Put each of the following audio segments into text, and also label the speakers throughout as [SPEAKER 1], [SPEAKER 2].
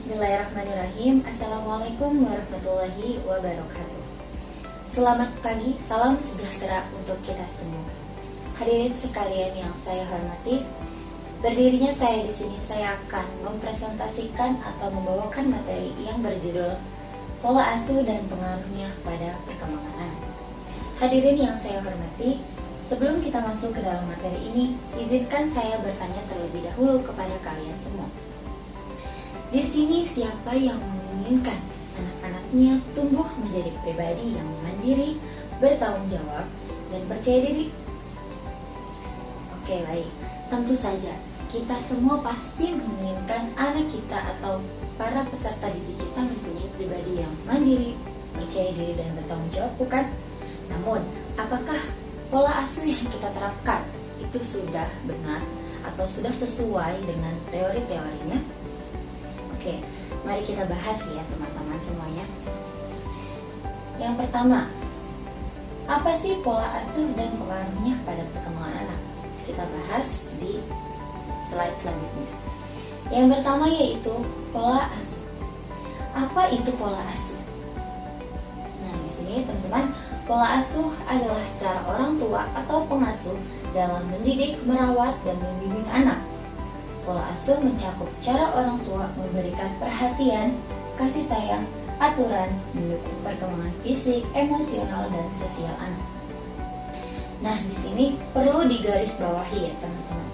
[SPEAKER 1] Bismillahirrahmanirrahim. Assalamualaikum warahmatullahi wabarakatuh. Selamat pagi, salam sejahtera untuk kita semua. Hadirin sekalian yang saya hormati, berdirinya saya di sini, saya akan mempresentasikan atau membawakan materi yang berjudul Pola Asuh dan Pengaruhnya pada Perkembangan Anak. Hadirin yang saya hormati, sebelum kita masuk ke dalam materi ini, izinkan saya bertanya terlebih dahulu kepada kalian semua. Di sini siapa yang menginginkan anak-anaknya tumbuh menjadi pribadi yang mandiri, bertanggung jawab, dan percaya diri? Oke, baik. Tentu saja, kita semua pasti menginginkan anak kita atau para peserta didik kita mempunyai pribadi yang mandiri, percaya diri, dan bertanggung jawab, bukan? Namun, apakah pola asuh yang kita terapkan itu sudah benar atau sudah sesuai dengan teori-teorinya? Oke, mari kita bahas ya teman-teman semuanya. Yang pertama, apa sih pola asuh dan pengaruhnya pada perkembangan anak? Kita bahas di slide selanjutnya. Yang pertama yaitu pola asuh. Apa itu pola asuh? Nah, di sini teman-teman, pola asuh adalah cara orang tua atau pengasuh dalam mendidik, merawat, dan membimbing anak. Pola asuh mencakup cara orang tua memberikan perhatian, kasih sayang, aturan, mendukung perkembangan fisik, emosional, dan sosial anak. Nah, di sini perlu digarisbawahi ya teman-teman.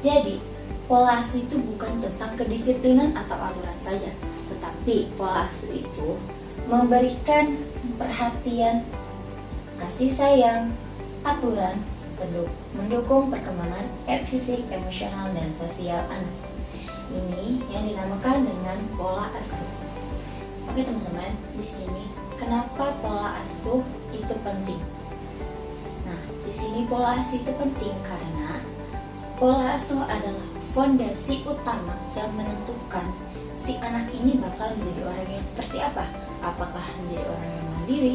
[SPEAKER 1] Jadi, pola asuh itu bukan tentang kedisiplinan atau aturan saja, tetapi pola asuh itu memberikan perhatian, kasih sayang, aturan, mendukung perkembangan fisik, emosional, dan sosial anak. Ini yang dinamakan dengan pola asuh. Oke teman-teman, di sini kenapa pola asuh itu penting? Nah, di sini pola asuh itu penting karena pola asuh adalah fondasi utama yang menentukan si anak ini bakal menjadi orang yang seperti apa. Apakah menjadi orang yang mandiri,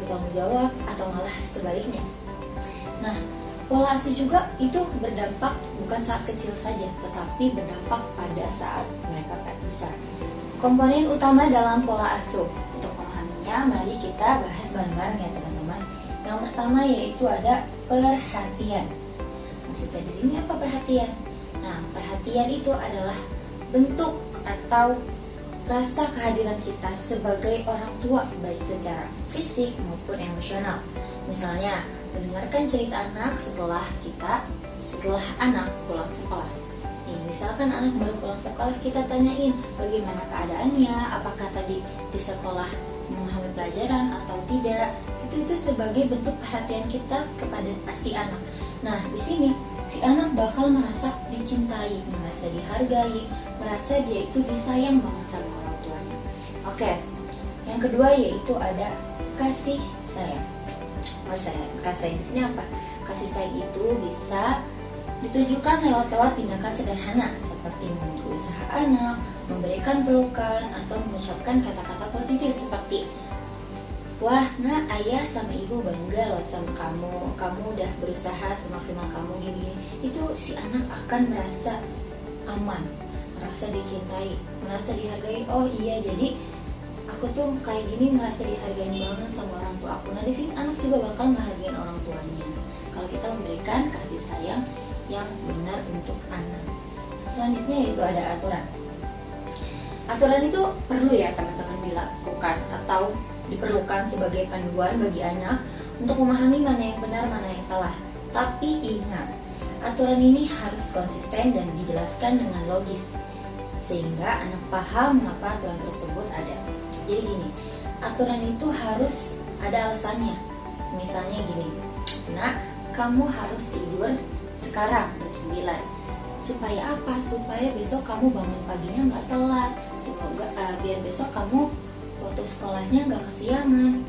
[SPEAKER 1] bertanggung jawab, atau malah sebaliknya. Nah, pola asuh juga itu berdampak bukan saat kecil saja, tetapi berdampak pada saat mereka besar. Komponen utama dalam pola asuh. Untuk memahaminya, mari kita bahas bareng-bareng ya teman-teman. Yang pertama yaitu ada perhatian. Maksudnya di sini apa perhatian? Nah, perhatian itu adalah bentuk atau rasa kehadiran kita sebagai orang tua, baik secara fisik maupun emosional. Misalnya, mendengarkan cerita anak setelah anak pulang sekolah. Misalkan anak baru pulang sekolah, kita tanyain bagaimana keadaannya, apakah tadi di sekolah memahami pelajaran atau tidak. Itu sebagai bentuk perhatian kita kepada si anak. Nah, di sini si anak bakal merasa dicintai, merasa dihargai, merasa dia itu disayang banget sama orang tuanya. Oke, yang kedua yaitu ada kasih sayang. Kasih sayang di sini apa? Kasih sayang itu bisa ditunjukkan lewat tindakan sederhana seperti membantu usaha anak, memberikan pelukan, atau mengucapkan kata-kata positif seperti, "Wah, nah ayah sama ibu bangga loh sama kamu udah berusaha semaksimal kamu gini-gini." Itu si anak akan merasa aman, merasa dicintai, merasa dihargai. Oh iya, jadi aku tuh kayak gini ngerasa dihargain banget sama orang tua aku. Nah, di sini anak juga bakal ngehargain orang tuanya kalau kita memberikan kasih sayang yang benar untuk anak. Selanjutnya yaitu ada aturan. Aturan itu perlu ya teman-teman dilakukan atau diperlukan sebagai panduan bagi anak untuk memahami mana yang benar, mana yang salah. Tapi ingat, aturan ini harus konsisten dan dijelaskan dengan logis sehingga anak paham mengapa aturan tersebut ada. Jadi gini, aturan itu harus ada alasannya. Misalnya gini, "Nak, kamu harus tidur sekarang jam 9. Supaya apa? Supaya besok kamu bangun paginya nggak telat. Semoga biar besok kamu waktu sekolahnya nggak kesiangan."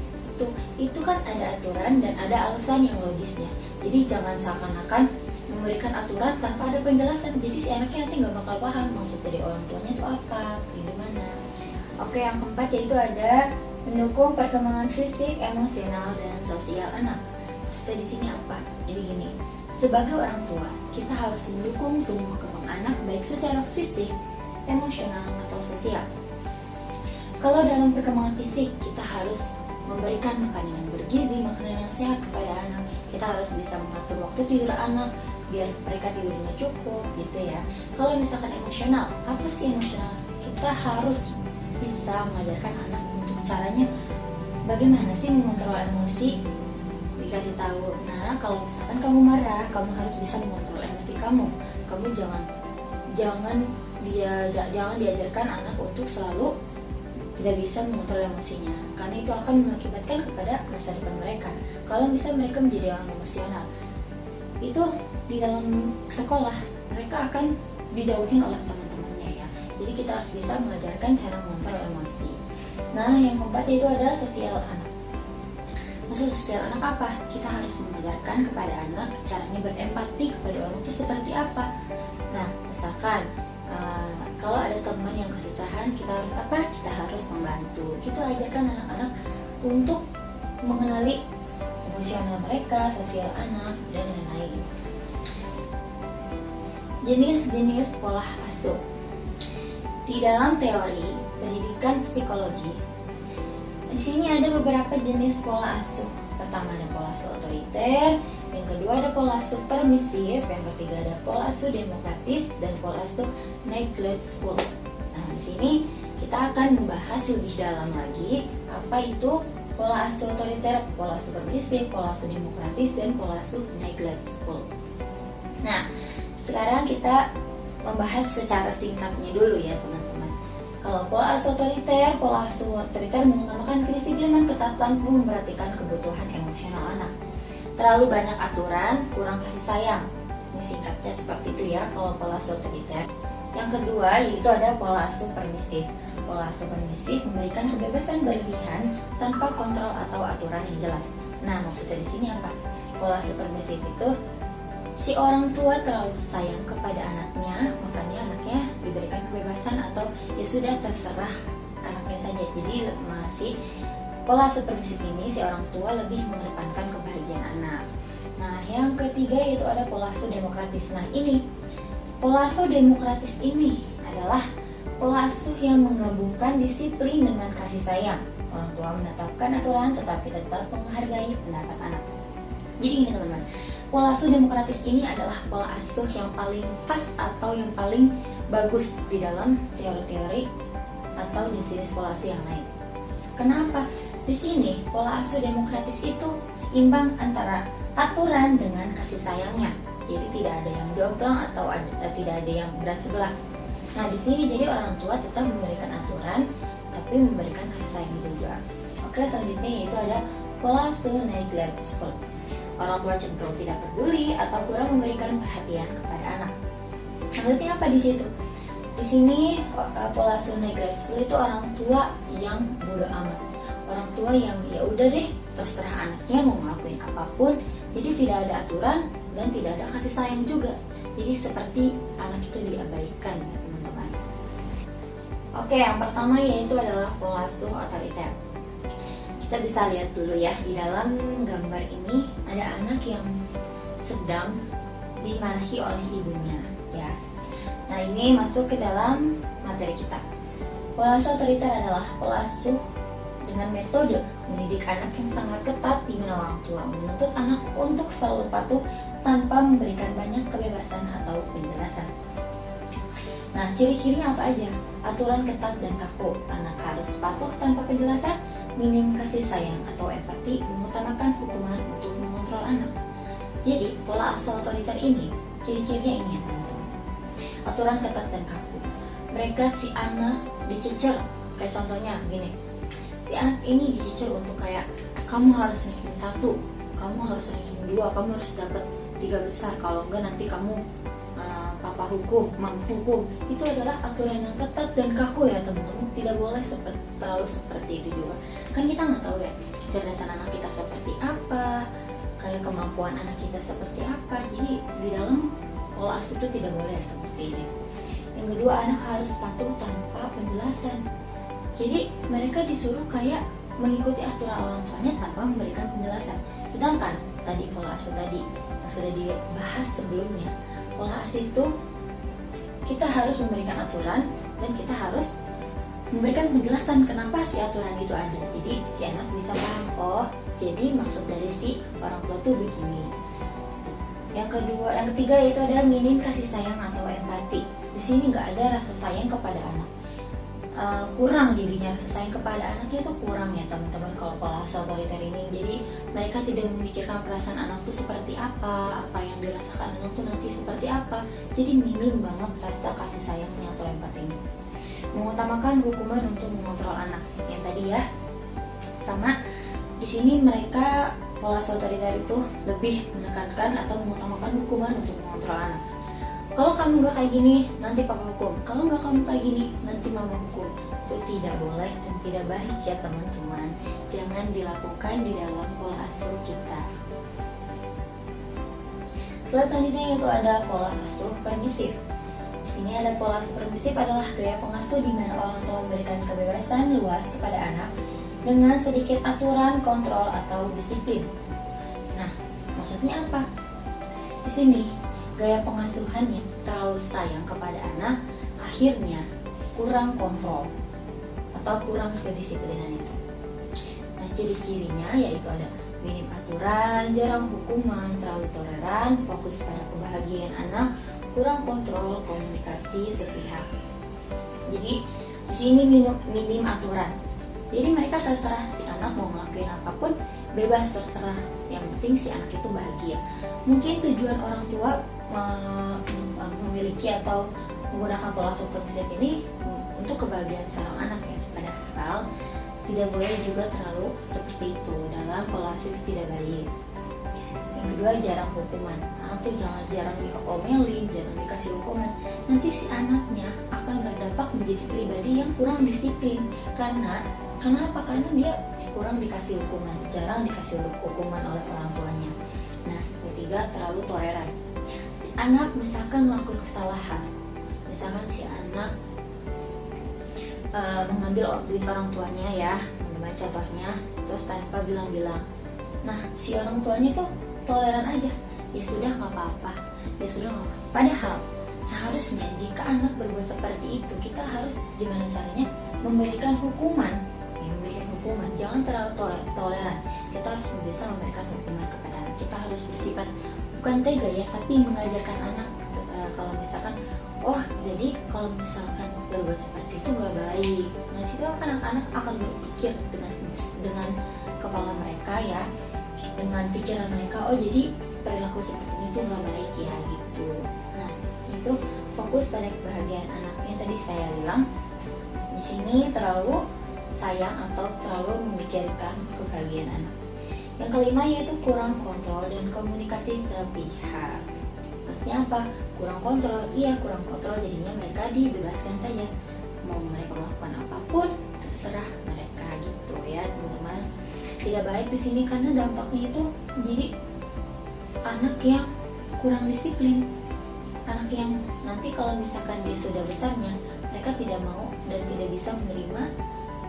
[SPEAKER 1] Itu kan ada aturan dan ada alasan yang logisnya. Jadi jangan seakan-akan memberikan aturan tanpa ada penjelasan. Jadi si anaknya nanti nggak bakal paham maksud dari orang tuanya itu apa, gimana. Oke, yang keempat yaitu ada mendukung perkembangan fisik, emosional, dan sosial anak. Maksudnya di sini apa? Jadi gini, sebagai orang tua kita harus mendukung tumbuh kembang anak baik secara fisik, emosional, atau sosial. Kalau dalam perkembangan fisik, kita harus memberikan makanan yang bergizi, makanan yang sehat kepada anak. Kita harus bisa mengatur waktu tidur anak biar mereka tidurnya cukup gitu ya. Kalau misalkan emosional, apa sih emosional? Kita harus bisa mengajarkan anak untuk caranya bagaimana sih mengontrol emosi. Dikasih tahu, nah kalau misalkan kamu marah, kamu harus bisa mengontrol emosi kamu. Kamu jangan diajarkan anak untuk selalu tidak bisa mengontrol emosinya, karena itu akan mengakibatkan kepada masa depan mereka. Kalau bisa mereka menjadi orang emosional, itu di dalam sekolah mereka akan dijauhin oleh teman-temannya ya. Jadi kita harus bisa mengajarkan cara mengontrol emosi. Nah, yang keempat yaitu ada sosial anak. Maksud sosial anak apa? Kita harus mengajarkan kepada anak caranya berempati kepada orang itu seperti apa. Nah, misalkan kalau ada teman yang kesusahan, kita harus apa? Kita harus membantu. Kita ajarkan anak-anak untuk mengenali emosional mereka, sosial anak, dan lain-lain. Jenis-jenis pola asuh. Di dalam teori pendidikan psikologi, di sini ada beberapa jenis pola asuh. Pertama ada pola asuh otoriter, yang kedua ada pola asuh permisif, yang ketiga ada pola asuh demokratis, dan pola asuh neglectful. Nah, di sini kita akan membahas lebih dalam lagi apa itu pola asuh otoriter, pola asuh permisif, pola asuh demokratis, dan pola asuh neglectful. Nah, sekarang kita membahas secara singkatnya dulu ya teman-teman. Kalau pola asuh otoriter mengutamakan kedisiplinan ketat tanpa memperhatikan kebutuhan emosional anak. Terlalu banyak aturan, kurang kasih sayang. Ini singkatnya seperti itu ya kalau pola asuh otoriter. Yang kedua yaitu ada pola asuh permisif. Pola asuh permisif memberikan kebebasan berlebihan tanpa kontrol atau aturan yang jelas. Nah, maksudnya di sini apa? Pola asuh permisif itu si orang tua terlalu sayang kepada anaknya, makanya anaknya diberikan kebebasan atau ya sudah terserah anaknya saja. Jadi masih pola asuh permisif ini si orang tua lebih mengedepankan kebahagiaan anak. Nah, yang ketiga yaitu ada pola asuh demokratis. Nah, ini pola asuh demokratis ini adalah pola asuh yang menggabungkan disiplin dengan kasih sayang. Orang tua menetapkan aturan tetapi tetap menghargai pendapat anak. Jadi gini teman-teman, pola asuh demokratis ini adalah pola asuh yang paling pas atau yang paling bagus di dalam teori-teori atau jenis-jenis pola asuh yang lain. Kenapa? Di sini pola asuh demokratis itu seimbang antara aturan dengan kasih sayangnya. Jadi tidak ada yang jomplang atau tidak ada yang berat sebelah. Nah, di sini jadi orang tua tetap memberikan aturan tapi memberikan kasih sayang juga. Oke, selanjutnya yaitu ada pola asuh neglectful. Orang tua cenderung tidak peduli atau kurang memberikan perhatian kepada anak. Maksudnya apa di situ? Di sini pola asuh neglectful itu orang tua yang bodoh amat. Orang tua yang ya udah deh terserah anaknya mau ngelakuin apapun. Jadi tidak ada aturan dan tidak ada kasih sayang juga. Jadi seperti anak itu diabaikan ya teman-teman. Oke, yang pertama yaitu adalah pola asuh otoriter. Kita bisa lihat dulu ya, di dalam gambar ini ada anak yang sedang dimarahi oleh ibunya ya. Nah, ini masuk ke dalam materi kita. Pola asuh otoriter adalah pola asuh dengan metode mendidik anak yang sangat ketat, di mana orang tua menuntut anak untuk selalu patuh tanpa memberikan banyak kebebasan atau penjelasan. Nah, ciri-cirinya apa aja? Aturan ketat dan kaku, anak harus patuh tanpa penjelasan, minim kasih sayang atau empati, mengutamakan hukuman untuk mengontrol anak. Jadi, pola asuh otoriter ini, ciri-cirinya ini ya teman-teman. Aturan ketat dan kaku. Mereka si anak dicecer, kayak contohnya gini. Si anak ini dicecer untuk kayak, kamu harus ranking 1, kamu harus ranking 2, kamu harus dapat 3 besar, kalau enggak nanti kamu papa hukum, mam hukum. Itu adalah aturan yang ketat dan kaku ya teman-teman. Tidak boleh terlalu seperti itu juga. Kan kita nggak tahu ya kecerdasan anak kita seperti apa, kayak kemampuan anak kita seperti apa. Jadi di dalam pola asuh itu tidak boleh seperti ini. Yang kedua, anak harus patuh tanpa penjelasan. Jadi mereka disuruh kayak mengikuti aturan orang tuanya tanpa memberikan penjelasan. Sedangkan tadi pola asuh tadi yang sudah dibahas sebelumnya, pola asuh itu kita harus memberikan aturan dan kita harus memberikan penjelasan kenapa si aturan itu ada. Jadi si anak bisa paham, oh jadi maksud dari si orang tua tuh begini. Yang ketiga yaitu ada minim kasih sayang atau empati. Di sini nggak ada rasa sayang kepada anak. Kurang jadinya rasa sayang kepada anaknya itu kurang ya teman-teman kalau pola asuh otoriter ini. Jadi mereka tidak memikirkan perasaan anak tuh seperti apa yang dirasakan anak tuh nanti seperti apa. Jadi minim banget rasa kasih sayangnya atau empatinya. Mengutamakan hukuman untuk mengontrol anak yang tadi ya. Sama di sini mereka pola asuh otoriter itu lebih menekankan atau mengutamakan hukuman untuk mengontrol anak. Kalau kamu nggak kayak gini, nanti papa hukum. Kalau nggak kamu kayak gini, nanti mama hukum. Itu tidak boleh dan tidak baik ya teman-teman. Jangan dilakukan di dalam pola asuh kita. Selanjutnya yaitu ada pola asuh permisif. Di sini ada pola asuh permisif adalah gaya pengasuh di mana orang tua memberikan kebebasan luas kepada anak dengan sedikit aturan, kontrol atau disiplin. Nah, maksudnya apa? Di sini gaya pengasuhannya terlalu sayang kepada anak, akhirnya kurang kontrol atau kurang kedisiplinan itu. Nah, ciri-cirinya yaitu ada minim aturan, jarang hukuman, terlalu toleran, fokus pada kebahagiaan anak, kurang kontrol, komunikasi sepihak. Jadi di sini minim aturan. Jadi mereka terserah si anak mau ngelakuin apapun, bebas terserah. Yang penting si anak itu bahagia. Mungkin tujuan orang tua memiliki atau menggunakan pola asuh permisif ini untuk kebahagiaan seorang anak ya. Padahal tidak boleh juga terlalu seperti itu. Dalam pola asuh itu tidak baik. Yang kedua, jarang hukuman. Anak tuh jarang diomelin, jarang dikasih hukuman. Nanti si anaknya akan berdampak menjadi pribadi yang kurang disiplin. Kenapa? Karena dia kurang dikasih hukuman, jarang dikasih hukuman oleh orang tuanya. Nah, ketiga, terlalu toleran. Si anak misalkan melakukan kesalahan, misalkan si anak mengambil duit orang tuanya ya, teman-teman contohnya, terus tanpa bilang-bilang. Nah, si orang tuanya tuh toleran aja, ya sudah nggak apa-apa, ya sudah nggak apa-apa. Padahal seharusnya jika anak berbuat seperti itu, kita harus gimana caranya memberikan hukuman. Jangan terlalu toleran. Kita harus bisa memberikan hukuman kepada anak. Kita harus bersifat bukan tega ya, tapi mengajarkan anak kalau misalkan, oh jadi kalau misalkan berbuat seperti itu nggak baik. Nah situ anak-anak akan berpikir dengan kepala mereka ya, dengan pikiran mereka, oh jadi perilaku seperti itu nggak baik ya gitu. Nah itu fokus pada kebahagiaan anaknya. Tadi saya bilang di sini terlalu sayang atau terlalu memikirkan kebahagiaan anak. Yang kelima yaitu kurang kontrol dan komunikasi sepihak. Maksudnya apa? Kurang kontrol, iya kurang kontrol, jadinya mereka dibebaskan saja. Mau mereka melakukan apapun terserah mereka gitu ya teman-teman. Tidak baik di sini karena dampaknya itu jadi anak yang kurang disiplin. Anak yang nanti kalau misalkan dia sudah besarnya, mereka tidak mau dan tidak bisa menerima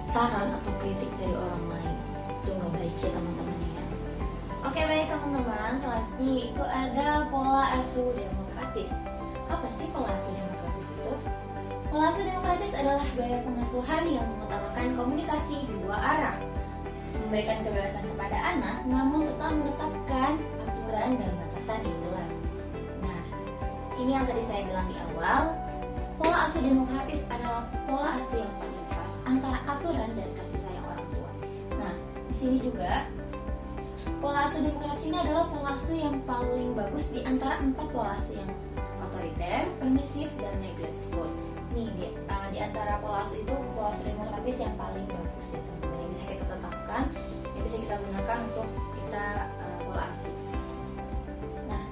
[SPEAKER 1] saran atau kritik dari orang lain. Itu nggak baik ya teman-teman ya. Oke baik teman-teman, selanjutnya itu ada pola asuh demokratis. Apa sih pola asuh demokratis itu? Pola asuh demokratis adalah gaya pengasuhan yang mengutamakan komunikasi dua arah, memberikan kebebasan kepada anak, namun tetap menetapkan aturan dan batasan yang jelas. Nah, ini yang tadi saya bilang di awal. Pola asuh demokratis adalah pola asuh yang paling pas antara aturan dan kasih sayang orang tua. Nah, di sini juga pola asuh demokratis ini adalah pola asuh yang paling bagus di antara 4 pola asuh yang otoriter, permisif, dan neglect school. Nih di antara pola asuh itu pola asuh demokratis yang paling bagus ya teman-teman, yang bisa kita tetapkan, yang bisa kita gunakan untuk kita pola asuh. Nah,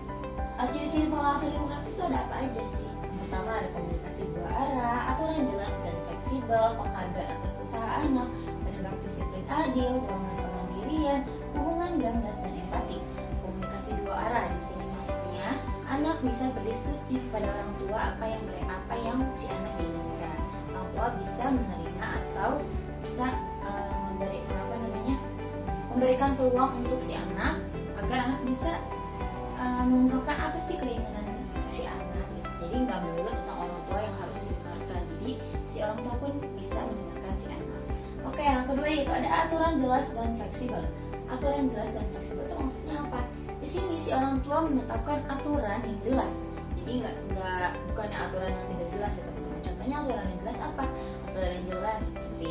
[SPEAKER 1] ciri-ciri pola asuh demokratis itu ada apa aja sih? Pertama ada komunikasi dua arah, aturan jelas dan fleksibel, penghargaan atas usaha anak, penegak disiplin adil, dorongan kemandirian, hubungan ganda dan empati. Komunikasi dua arah di sini maksudnya anak bisa berdiskusi kepada orang tua apa yang si anak inginkan. Orang tua bisa menerima atau bisa memberikan peluang untuk si anak agar anak bisa mengungkapkan apa sih keinginan si anak. Jadi nggak melulu tentang orang tua yang harus didengarkan. Jadi si orang tua pun bisa mendengarkan kedua yaitu ada aturan jelas dan fleksibel. Aturan jelas dan fleksibel itu maksudnya apa? Di sini si orang tua menetapkan aturan yang jelas. Jadi bukannya aturan yang tidak jelas ya teman-teman. Contohnya aturan yang jelas apa? Aturan yang jelas seperti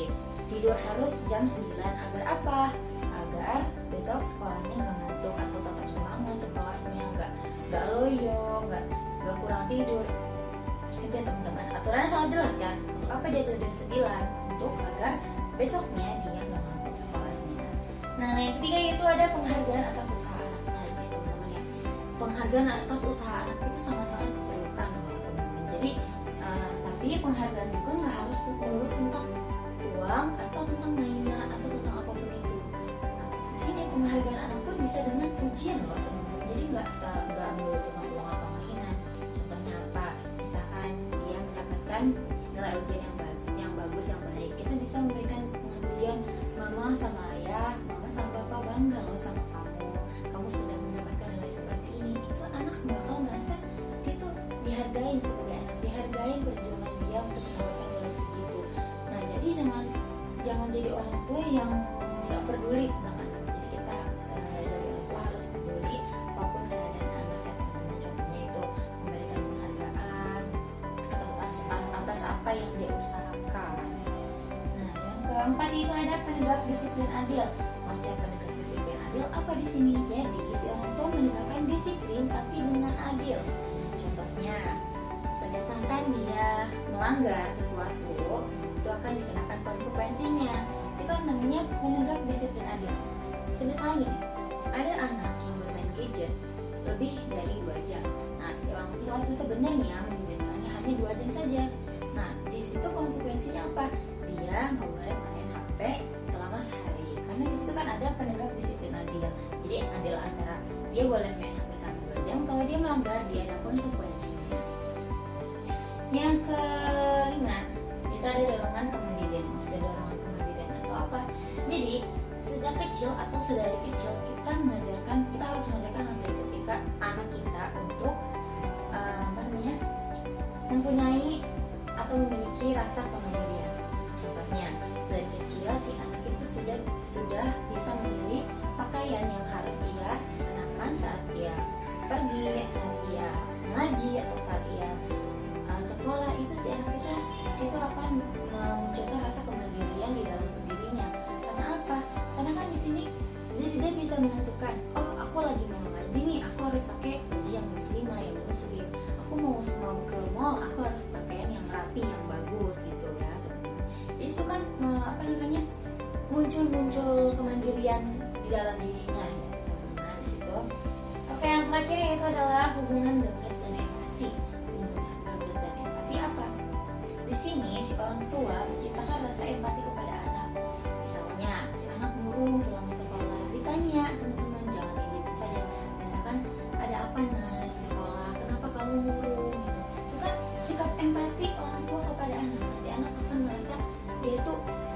[SPEAKER 1] tidur harus jam 9 agar apa? Agar besok sekolahnya nggak ngantuk atau tetap semangat sekolahnya, nggak loyo, nggak kurang tidur. Itu ya teman-teman. Aturannya sangat jelas kan? Untuk apa dia tidur jam 9? Untuk agar besoknya dia nggak ngantuk sekolahnya. Nah yang ketiga itu ada penghargaan atas usaha anak. Nah ini teman-teman ya, penghargaan atas usaha anak itu sangat-sangat diperlukan loh teman-teman. Jadi tapi penghargaan juga nggak harus melulu tentang uang atau tentang mainan atau tentang apapun itu. Nah, di sini penghargaan anak pun bisa dengan pujian loh teman-teman. Jadi nggak melulu tentang uang atau mainan. Contohnya apa? Misalkan dia mendapatkan nilai ujian yang bagus, yang baik, kita bisa memberikan pujian, mama sama ayah, mama sama papa bangga loh sama kamu sudah mendapatkan nilai seperti ini. Itu anak bakal merasa itu dihargain sebagai anak, dihargain perjuangan dia untuk mendapatkan nilai segitu. Nah jadi jangan jadi orang tua yang nggak peduli tentang anak. Jadi kita dari orang tua harus peduli apapun keadaan anak ya teman-teman. Contohnya itu memberikan penghargaan atas apa yang dia usahakan. Nah yang keempat itu ada penegak disiplin adil. Maksudnya penegak disiplin adil apa di sini? Jadi si orang tua menegakkan disiplin tapi dengan adil. Contohnya, misalkan dia melanggar sesuatu, itu akan dikenakan konsekuensinya. Itu kan namanya penegak disiplin adil. Misalnya gini, ada anak yang bermain gadget lebih dari 2 jam. Nah, si orang tua itu sebenarnya mengizinkannya hanya 2 jam saja. Nah, di situ konsekuensinya apa? Dia nggak boleh main HP selama sehari. Karena di situ kan ada penegak disiplin adil. Jadi adil antara dia boleh main HP selama 2 jam, kalau dia melanggar dia ada konsekuensinya. Yang kelima itu ada dorongan kemandirian. Maksudnya dorongan kemandirian atau apa? Jadi sejak kecil atau sedari kecil kita harus mengajarkan dari ketika anak kita untuk mempunyai atau memiliki rasa kemandirian. Contohnya dari kecil si anak itu sudah bisa memilih pakaian yang harus ia kenakan saat dia pergi, saat dia mengaji atau saat dia sekolah. Itu si anak kita situ akan memunculkan rasa kemandirian di dalam dirinya. Karena apa? Karena kan di sini dia bisa menentukan, oh aku lagi mau ngaji nih, aku harus pakai baju yang muslim. Aku mau ke mall, aku harus pakaian yang rapi, yang bagus gitu ya. Jadi itu kan muncul kemandirian di dalam dirinya ya. Nah di situ. Oke, yang terakhir yaitu adalah hubungan dekat dan empati. Apa? Di sini si orang tua menciptakan rasa empati kepada anak. Misalnya si anak murung pulang sekolah, ditanya teman-teman, jangan diam saja. Misalkan ada apa di sekolah, kenapa kamu murung? Gitu. Itu kan sikap empati orang tua kepada anak. Si anak akan merasa dia itu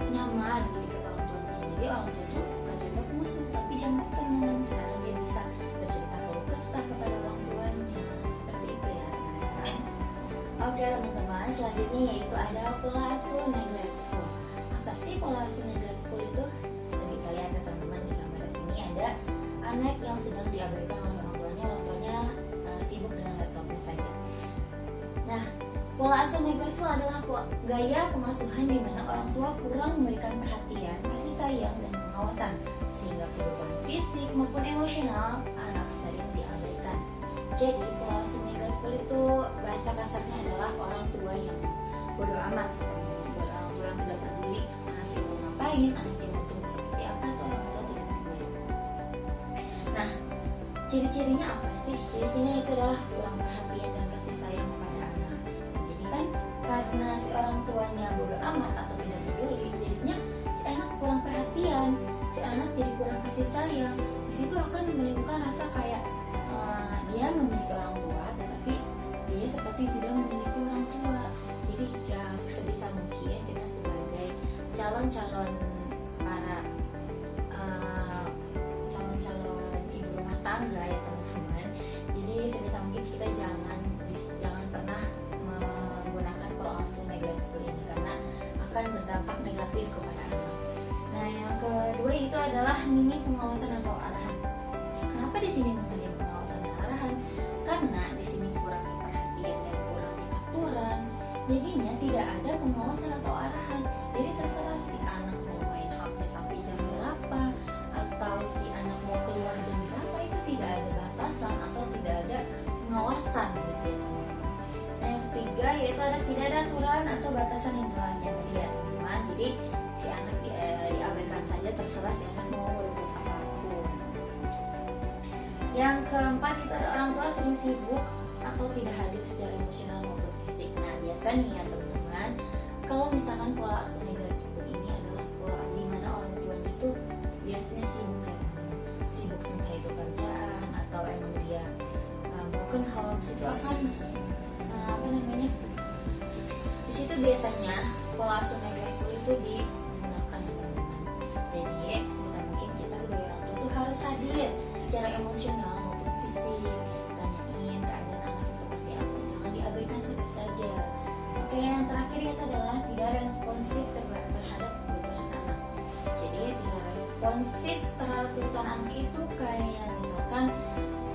[SPEAKER 1] nyaman di dekat orang tuanya. Jadi orang tua itu bukan dianggap musuh, tapi dianggap teman. Karena dia bisa bercerita keluh kesah kepada orang tuanya. Seperti itu ya teman-teman. Oke teman-teman, selanjutnya yaitu ada pola asuh neglectful. Apa sih pola asuh neglectful itu? Kita bisa lihat ya teman-teman, di gambar sini ada anak yang sedang diabaikan oleh orang tuanya sibuk dengan laptopnya saja. Nah, pola asuh neglectful adalah gaya pengasuhan di mana orang tua kurang memberikan perhatian, kasih sayang, dan pengawasan sehingga kebutuhan fisik maupun emosional anak sering diabaikan. Jadi pola asuh neglectful itu bahasa kasarnya adalah orang tua yang bodoh amat, orang tua yang tidak peduli anaknya mau ngapain, anaknya mau tumbuh seperti apa, itu orang tua tidak peduli. Nah, ciri-cirinya apa sih? Ciri-cirinya itu adalah kurang perhatian dan kasih sayang kepada anak. Jadi kan karena si orang tuanya bodoh amat atau tidak peduli, jadinya si anak kurang perhatian, si anak jadi kurang kasih sayang. Di situ akan menimbulkan rasa kayak dia memiliki orang tua, tetapi dia seperti tidak memiliki orang tua. Jadi ya sebisa mungkin kita sebagai calon-calon ibu rumah tangga ya teman-teman. Jadi sebisa mungkin kita jangan pernah menggunakan pola asuh neglectful ini karena akan berdampak negatif kepada anak. Nah, yang kedua itu adalah minim pengawasan atau arahan. Kenapa di sini minim pengawasan dan arahan? Karena di sini kurangnya perhatian dan kurangnya aturan. Jadinya tidak ada pengawasan atau arahan. Jadi terserah si anak mau main HP sampai jam berapa, atau si anak mau keluar jam berapa, itu tidak ada batasan atau tidak ada pengawasan gitu. Nah, yang ketiga yaitu tidak ada aturan atau batasan yang jelas yang tadi ya teman. Jadi si anak diabaikan saja, terserah si anak mau berbuat apapun. Yang keempat itu ada orang tua sering sibuk atau tidak hadir secara emosional maupun fisik. Nah, biasa nih ya teman-teman, kalau misalkan pola asuh negatif ini adalah pola di mana orang tuanya itu biasanya sibuk kan, sibuk entah itu kerjaan atau emang dia broken home, itu akan di situ biasanya pola asuh negatif itu digunakan teman-teman. Jadi sebisa mungkin kita sebagai orang tua tuh harus hadir secara emosional maupun fisik, tanyain keadaan anaknya seperti apa, jangan diabaikan saja. Oke, yang terakhir itu adalah tidak responsif terhadap kebutuhan anak. Jadi tidak responsif terhadap kebutuhan anak itu kayak misalkan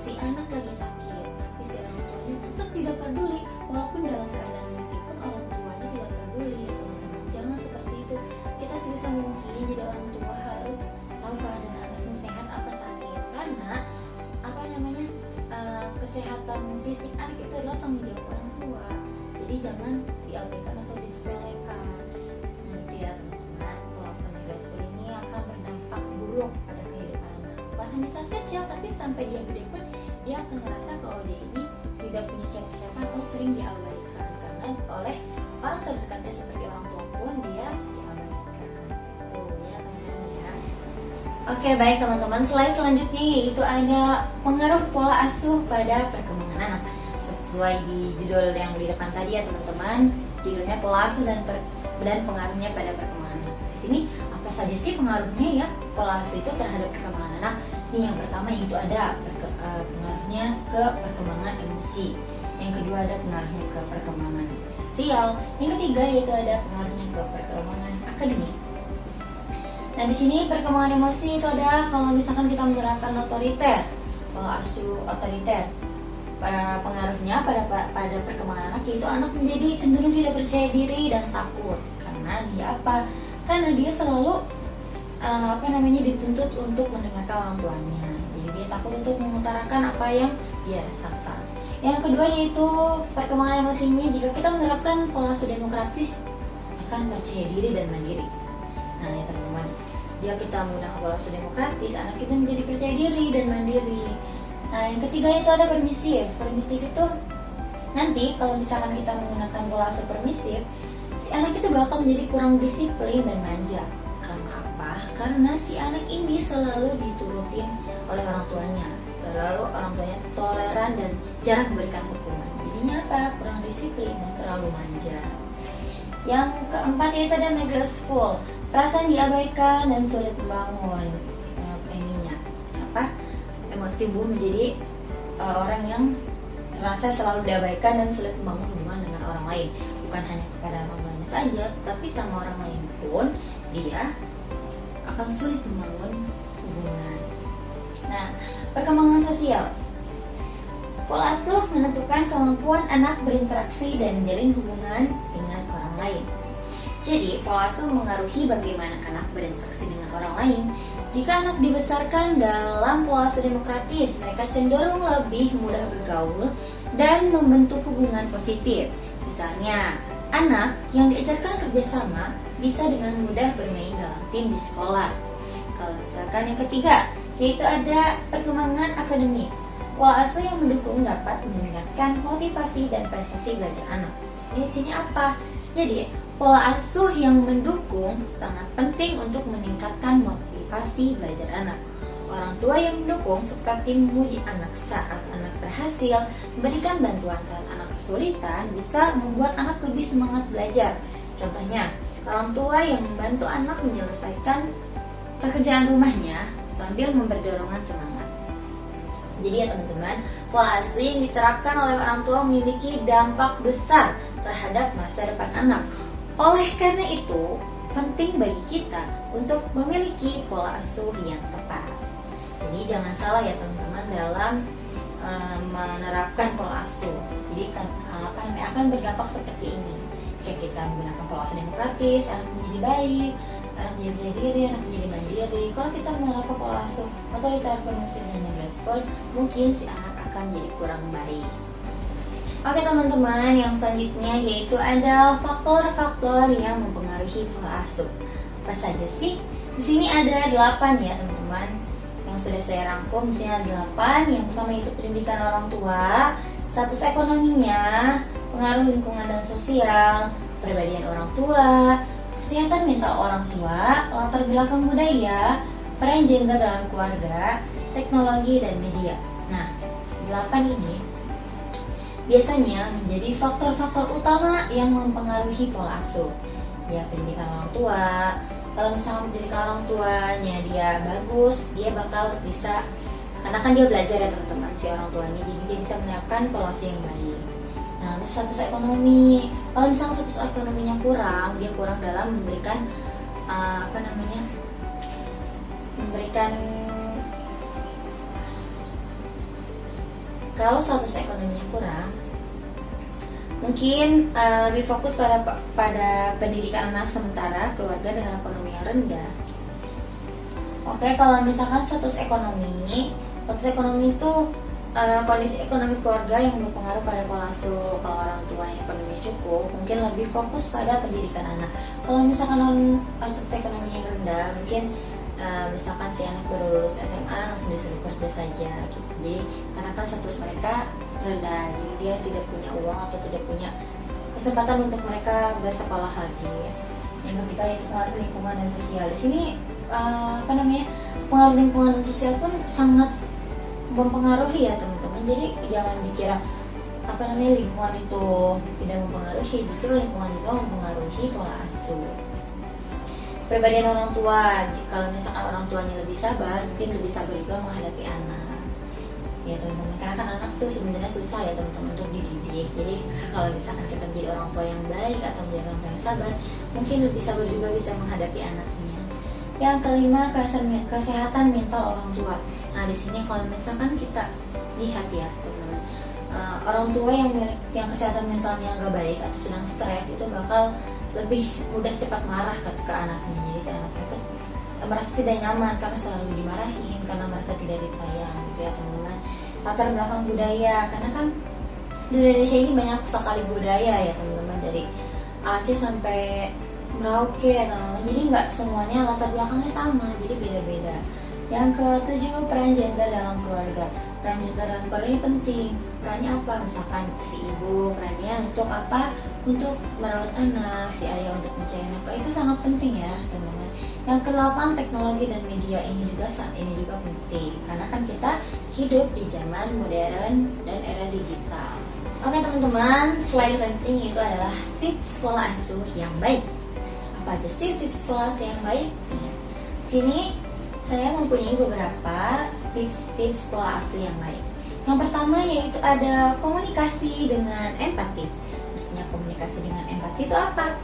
[SPEAKER 1] si anak lagi sakit, tapi si orang tuanya tetap tidak peduli walaupun dalam keadaan sakit pun orang tuanya tidak peduli. Teman-teman, jangan seperti itu. Kita sebisa mungkin jadi orang tua harus tahu keadaan anaknya sehat apa sakit, karena kesehatan fisik anak itu adalah tanggung jawab orang tua. Jadi jangan diabaikan atau disepelekan. Nanti ya teman-teman, pola asuh negatif ini akan berdampak buruk pada kehidupan anak. Bukan hanya saat kecil, tapi sampai dia gede pun dia akan merasa kalau dia ini tidak punya siapa-siapa atau sering diabaikan, karena oleh orang terdekatnya seperti orang tua pun dia diabaikan. Tuh ya teman-teman ya. Oke, baik teman-teman, slide selanjutnya yaitu ada pengaruh pola asuh pada perkembangan anak. Sesuai di judul yang di depan tadi ya teman-teman, judulnya pola asuh dan pengaruhnya pada perkembangan anak. Di sini apa saja sih pengaruhnya ya pola asuh itu terhadap perkembangan anak? Ini yang pertama yaitu ada pengaruhnya ke perkembangan emosi. Yang kedua ada pengaruhnya ke perkembangan sosial. Yang ketiga yaitu ada pengaruhnya ke perkembangan akademik. Nah, di sini perkembangan emosi itu ada kalau misalkan kita menerapkan otoriter, pola asuh otoriter. Pada pengaruhnya pada perkembangan anak, yaitu anak menjadi cenderung tidak percaya diri dan takut. Karena dia apa? Karena dia selalu dituntut untuk mendengarkan orang tuanya. Jadi dia takut untuk mengutarakan apa yang dia rasakan. Yang kedua yaitu perkembangan emosinya, jika kita menerapkan pola asuh demokratis akan percaya diri dan mandiri. Nah ya teman-teman, jika kita menggunakan pola asuh demokratis, anak kita menjadi percaya diri dan mandiri. Nah yang ketiga itu ada permisif. Permisif itu nanti kalau misalkan kita menggunakan pola asuh permisif, si anak itu bakal menjadi kurang disiplin dan manja. Karena apa? Karena si anak ini selalu diturutin oleh orang tuanya. Selalu orang tuanya toleran dan jarang memberikan hukuman. Jadinya apa? Kurang disiplin dan terlalu manja. Yang keempat itu ada neglectful, perasaan diabaikan dan sulit membangun. Emosi tumbuh menjadi orang yang merasa selalu diabaikan dan sulit membangun hubungan dengan orang lain. Bukan hanya kepada orang lain saja, tapi sama orang lain pun dia akan sulit membangun hubungan. Nah, perkembangan sosial. Pola asuh menentukan kemampuan anak berinteraksi dan menjalin hubungan dengan orang lain. Jadi, pola asuh mengaruhi bagaimana anak berinteraksi dengan orang lain. Jika anak dibesarkan dalam pola asuh demokratis, mereka cenderung lebih mudah bergaul dan membentuk hubungan positif. Misalnya, anak yang diajarkan kerjasama bisa dengan mudah bermain dalam tim di sekolah. Kalau misalkan yang ketiga, yaitu ada perkembangan akademik. Pola asuh yang mendukung dapat meningkatkan motivasi dan prestasi belajar anak. Di sini apa? Jadi, pola asuh yang mendukung sangat penting untuk meningkatkan motivasi belajar anak. Orang tua yang mendukung seperti memuji anak saat anak berhasil, memberikan bantuan saat anak kesulitan, bisa membuat anak lebih semangat belajar. Contohnya, orang tua yang membantu anak menyelesaikan pekerjaan rumahnya sambil memberi dorongan semangat. Jadi ya teman-teman, pola asuh yang diterapkan oleh orang tua memiliki dampak besar terhadap masa depan anak. Oleh karena itu, penting bagi kita untuk memiliki pola asuh yang tepat. Jadi jangan salah ya teman-teman dalam menerapkan pola asuh. Jadi akan berdampak seperti ini. Kayak kita menggunakan pola asuh demokratis, anak menjadi baik, anak menjadi diri, anak menjadi mandiri. Kalau kita menerapkan pola asuh otoriter, permisif, dan non-respon, mungkin si anak akan jadi kurang baik. Oke teman-teman, yang selanjutnya yaitu ada faktor-faktor yang mempengaruhi pola asuh. Apa saja sih? Di sini ada 8 ya teman-teman. Yang sudah saya rangkum di sini ada 8. Yang pertama itu pendidikan orang tua, status ekonominya, pengaruh lingkungan dan sosial, kepribadian orang tua, kesehatan mental orang tua, latar belakang budaya, peran gender dalam keluarga, teknologi dan media. Nah, 8 ini biasanya menjadi faktor-faktor utama yang mempengaruhi pola asuh. Ya, pendidikan orang tua. Kalau misalnya pendidikan orang tuanya dia bagus, dia bakal bisa, karena kan dia belajar ya teman-teman si orang tuanya, jadi dia bisa menerapkan pola asuh yang baik. Nah, terus status ekonomi. Kalau misalnya status ekonominya kurang, dia kurang dalam memberikan kalau status ekonominya kurang, mungkin lebih fokus pada pendidikan anak sementara keluarga dengan ekonomi yang rendah. Oke, kalau misalkan status ekonomi itu kondisi ekonomi keluarga yang berpengaruh pada pola asuh. Kalau orang tua yang ekonominya cukup, mungkin lebih fokus pada pendidikan anak. Kalau misalkan status ekonomi yang rendah, mungkin misalkan si anak baru lulus SMA langsung disuruh kerja saja gitu. Jadi karena kan status mereka rendah, jadi dia tidak punya uang atau tidak punya kesempatan untuk mereka bersekolah lagi. Yang ketiga yaitu pengaruh lingkungan dan sosial. Di sini pengaruh lingkungan dan sosial pun sangat mempengaruhi ya teman-teman. Jadi jangan dikira lingkungan itu tidak mempengaruhi, justru lingkungan itu mempengaruhi pola asuh. Kepribadian orang tua, kalau misalkan orang tuanya lebih sabar, mungkin lebih sabar juga menghadapi anak. Ya teman-teman, karena kan anak tuh sebenarnya susah ya teman-teman untuk dididik. Jadi kalau misalkan kita menjadi orang tua yang baik atau menjadi orang tua yang sabar, mungkin lebih sabar juga bisa menghadapi anaknya. Yang kelima, kesehatan mental orang tua. Nah di sini kalau misalkan kita lihat ya teman-teman, orang tua yang kesehatan mentalnya nggak baik atau sedang stres, itu bakal lebih mudah cepat marah ke anaknya. Jadi si anaknya tuh merasa tidak nyaman karena selalu dimarahin, karena merasa tidak disayang gitu ya teman-teman. Latar belakang budaya, karena kan di Indonesia ini banyak sekali budaya ya teman-teman, dari Aceh sampai Merauke ya teman-teman. Jadi nggak semuanya latar belakangnya sama, jadi beda-beda. Yang ketujuh, peran gender dalam keluarga. Peran gender dalam keluarga ini penting. Perannya apa? Misalkan si ibu perannya untuk apa? Untuk merawat anak, si ayah untuk mencari nafkah. Itu sangat penting ya teman-teman. Yang ke-8, teknologi dan media. Ini juga penting karena kan kita hidup di zaman modern dan era digital. Oke teman-teman, slide selanjutnya itu adalah tips pola asuh yang baik. Apa aja sih tips pola asuh yang baik? Sini saya mempunyai beberapa tips pola asuh yang baik. Yang pertama yaitu ada komunikasi dengan empati. Maksudnya komunikasi dengan empati itu apa?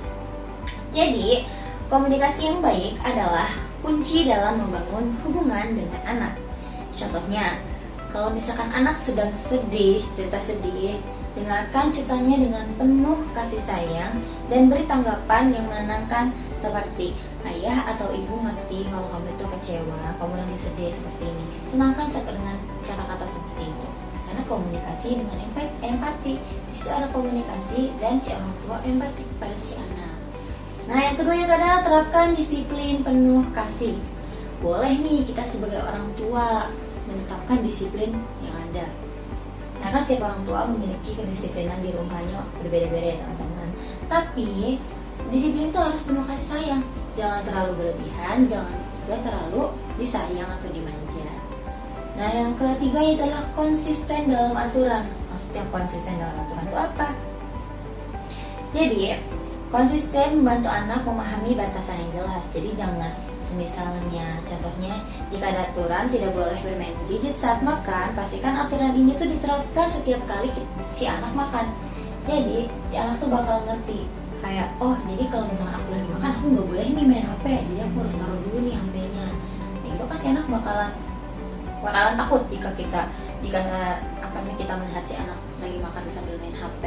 [SPEAKER 1] Jadi komunikasi yang baik adalah kunci dalam membangun hubungan dengan anak. Contohnya, kalau misalkan anak sedang cerita sedih, dengarkan ceritanya dengan penuh kasih sayang dan beri tanggapan yang menenangkan seperti, ayah atau ibu ngerti kalau kamu itu kecewa, kamu lagi sedih seperti ini. Tenangkan dengan kata-kata seperti itu. Karena komunikasi dengan empati. Di situ ada komunikasi dan si orang tua empati kepada si anak. Nah, yang kedua itu adalah terapkan disiplin penuh kasih. Boleh nih kita sebagai orang tua menetapkan disiplin yang ada. Karena setiap orang tua memiliki kedisiplinan di rumahnya berbeda-beda ya teman-teman. Tapi disiplin itu harus penuh kasih sayang. Jangan terlalu berlebihan, jangan juga terlalu disayang atau dimanja. Nah, yang ketiga itu adalah konsisten dalam aturan. Maksudnya konsisten dalam aturan itu apa? Jadi konsisten membantu anak memahami batasan yang jelas. Jadi jangan misalnya, contohnya jika ada aturan tidak boleh bermain gadget saat makan, pastikan aturan ini tuh diterapkan setiap kali si anak makan. Jadi si anak tuh bakal ngerti kayak oh jadi kalau misalkan aku lagi makan aku nggak boleh nih main HP, jadi aku harus taruh dulu nih HP-nya. Nah itu kan si anak bakalan takut jika kita melihat si anak lagi makan sambil main HP.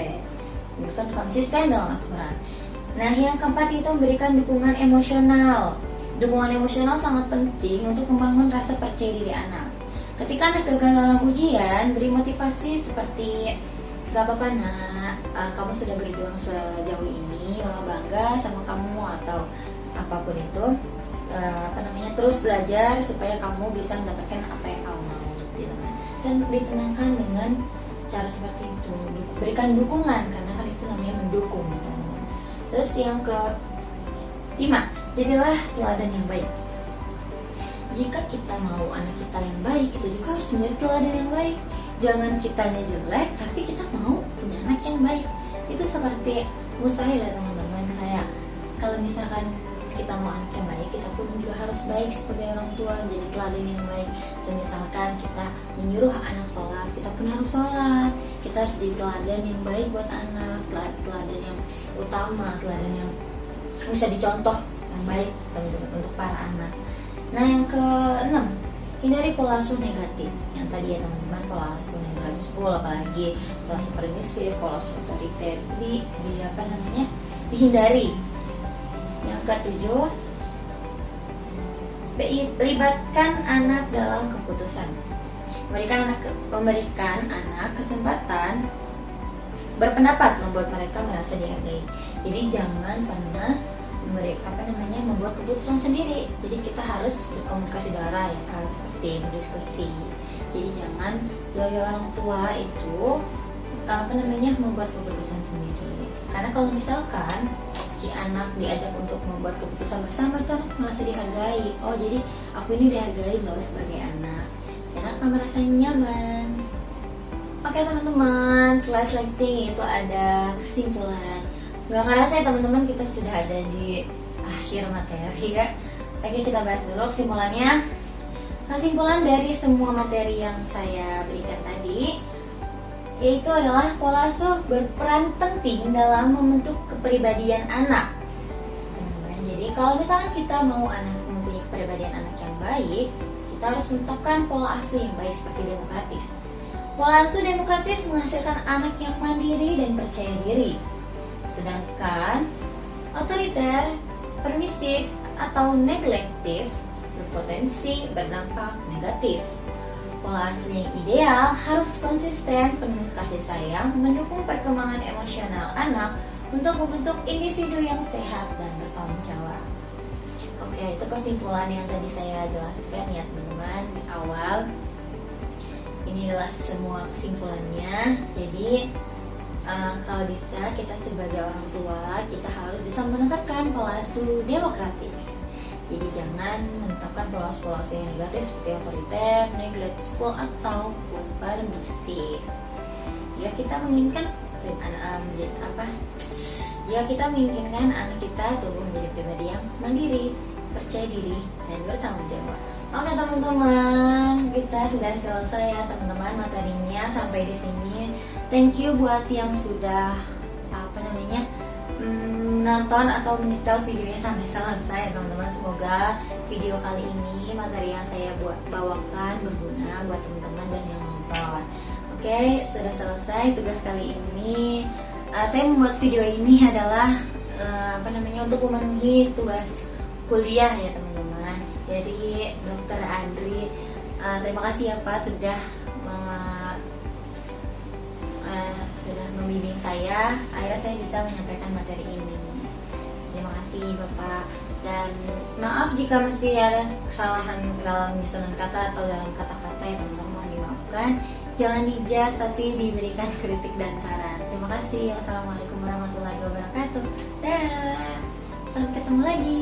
[SPEAKER 1] Bukan konsisten dalam aturan. Nah yang keempat itu memberikan dukungan emosional. Dukungan emosional sangat penting untuk membangun rasa percaya diri anak. Ketika anak gagal dalam ujian, beri motivasi seperti gak apa-apa nak, kamu sudah berjuang sejauh ini, mama bangga sama kamu, atau apapun itu, terus belajar supaya kamu bisa mendapatkan apa yang kamu mau, gitu. Dan ditenangkan dengan cara seperti itu, berikan dukungan karena kan itu namanya mendukung. Terus yang kelima, jadilah teladan yang baik. Jika kita mau anak kita yang baik, kita juga harus menjadi teladan yang baik. Jangan kitanya jelek, tapi kita mau punya anak yang baik. Itu seperti mustahil ya teman-teman. Kayak kalau misalkan kita mau anak yang baik, kita pun juga harus baik sebagai orang tua, menjadi teladan yang baik. Misalkan kita menyuruh anak sholat, kita pun harus sholat. Kita harus jadi teladan yang baik buat anak, teladan yang utama, teladan yang bisa dicontoh yang baik teman-teman untuk para anak. Nah yang keenam, hindari pola asuh negatif. Yang tadi ya teman-teman, pola asuh negatif, apalagi pola asuh permisif, pola asuh otoriter, dihindari. Yang ketujuh, libatkan anak dalam keputusan. Memberikan anak kesempatan berpendapat membuat mereka merasa dihargai. Jadi jangan pernah membuat keputusan sendiri. Jadi kita harus berkomunikasi darah ya, seperti berdiskusi. Jadi jangan sebagai orang tua itu membuat keputusan sendiri. Karena kalau misalkan si anak diajak untuk membuat keputusan bersama, itu anak merasa dihargai. Oh jadi aku ini dihargai loh sebagai anak. Si anak akan merasa nyaman. Oke teman-teman, slide itu ada kesimpulan. Gak kerasa ya teman-teman, kita sudah ada di akhir materi ya. Oke, kita bahas dulu kesimpulannya. Kesimpulan dari semua materi yang saya berikan tadi yaitu adalah pola asuh berperan penting dalam membentuk kepribadian anak. Jadi kalau misalnya kita mau anak mempunyai kepribadian anak yang baik, kita harus menetapkan pola asuh yang baik seperti demokratis. Pola asuh demokratis menghasilkan anak yang mandiri dan percaya diri. Sedangkan otoriter, permisif, atau neglektif berpotensi berdampak negatif. Pola asuh yang ideal harus konsisten, penuh kasih sayang, mendukung perkembangan emosional anak untuk membentuk individu yang sehat dan bertanggung jawab. Oke, itu kesimpulan yang tadi saya jelaskan ya teman-teman di awal. Ini adalah semua kesimpulannya. Jadi kalau bisa kita sebagai orang tua, kita harus bisa menetapkan pola asuh demokratis. Jadi jangan menetapkan pola asuh yang negatif seperti otoriter, neglect ataupun permisif. Jika kita menginginkan anak kita tumbuh menjadi pribadi yang mandiri, percaya diri, dan bertanggung jawab. Oke teman-teman, kita sudah selesai ya teman-teman materinya sampai di sini. Thank you buat yang sudah menonton atau menyetel videonya sampai selesai teman-teman. Semoga video kali ini, materi yang saya bawakan berguna buat teman-teman dan yang nonton. Oke, sudah selesai tugas kali ini. Saya membuat video ini adalah untuk memenuhi tugas kuliah ya teman-teman. Jadi Dokter Andri, terima kasih ya Pak sudah membimbing saya. Akhirnya saya bisa menyampaikan materi ini. Terima kasih Bapak. Dan maaf jika masih ada kesalahan dalam penyusunan kata atau dalam kata-kata ya teman-teman, mohon dimaafkan. Jangan dijudge tapi diberikan kritik dan saran. Terima kasih. Wassalamualaikum warahmatullahi wabarakatuh. Sampai ketemu lagi.